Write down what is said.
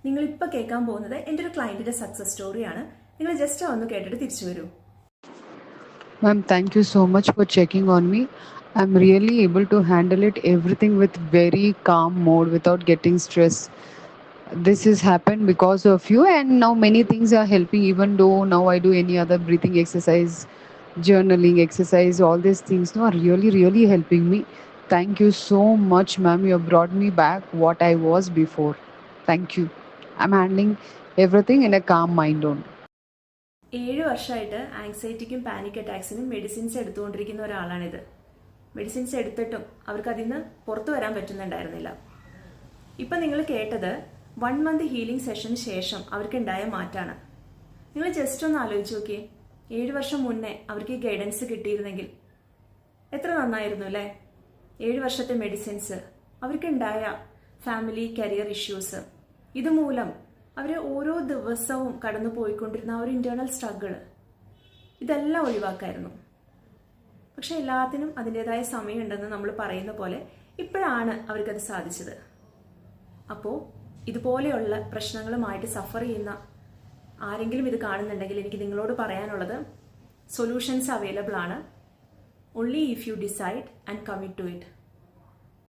നിങ്ങളിപ്പോൾ കേൾക്കാൻ പോകുന്നത് എൻ്റെ ഒരു ക്ലയൻറ്റിൻ്റെ സക്സസ് സ്റ്റോറിയാണ്. നിങ്ങൾ ജസ്റ്റ് ഒന്ന് കേട്ടിട്ട് തിരിച്ചു വരൂ. Ma'am, thank you so much for checking on me. I'm really able to handle it everything with very calm mode without getting stressed. This has happened because of you, and now many things are helping. Even though now I do any other breathing exercise, journaling exercise, all these things now are really helping me. Thank you so much, ma'am. You have brought me back what I was before. Thank you. I'm handling everything in a calm mind only. 7 വർഷമായിട്ട് ആങ്സൈറ്റിക്കും panic അറ്റാക്സിനും medicines എടുത്തുകൊണ്ടിരിക്കുന്ന ഒരാളാണിത്. Medicines എടുത്തിട്ടും അവർക്ക് അതിൽ നിന്ന് പുറത്തു വരാൻ പറ്റുന്നുണ്ടായിരുന്നില്ല. ഇപ്പം നിങ്ങൾ കേട്ടത് 1 മന്ത് ഹീലിംഗ് സെഷന് ശേഷം അവർക്കുണ്ടായ മാറ്റാണ്. നിങ്ങൾ ജസ്റ്റ് ഒന്ന് ആലോചിച്ച് നോക്കിയേ, 7 വർഷം മുന്നേ അവർക്ക് ഈ ഗൈഡൻസ് കിട്ടിയിരുന്നെങ്കിൽ എത്ര നന്നായിരുന്നു അല്ലേ? 7 വർഷത്തെ മെഡിസിൻസ്, അവർക്കുണ്ടായ ഫാമിലി കരിയർ ഇഷ്യൂസ്, ഇതുമൂലം അവർ ഓരോ ദിവസവും കടന്നു പോയിക്കൊണ്ടിരുന്ന ആ ഒരു ഇന്റേണൽ സ്ട്രഗിള്, ഇതെല്ലാം ഒഴിവാക്കായിരുന്നു. പക്ഷെ എല്ലാത്തിനും അതിൻ്റെതായ സമയമുണ്ടെന്ന് നമ്മൾ പറയുന്ന പോലെ ഇപ്പോഴാണ് അവർക്കത് സാധിച്ചത്. അപ്പോൾ ഇതുപോലെയുള്ള പ്രശ്നങ്ങളുമായിട്ട് സഫർ ചെയ്യുന്ന ആരെങ്കിലും ഇത് കാണുന്നുണ്ടെങ്കിൽ എനിക്ക് നിങ്ങളോട് പറയാനുള്ളത്, സൊല്യൂഷൻസ് അവൈലബിൾ ആണ്. Only if you decide and commit to it.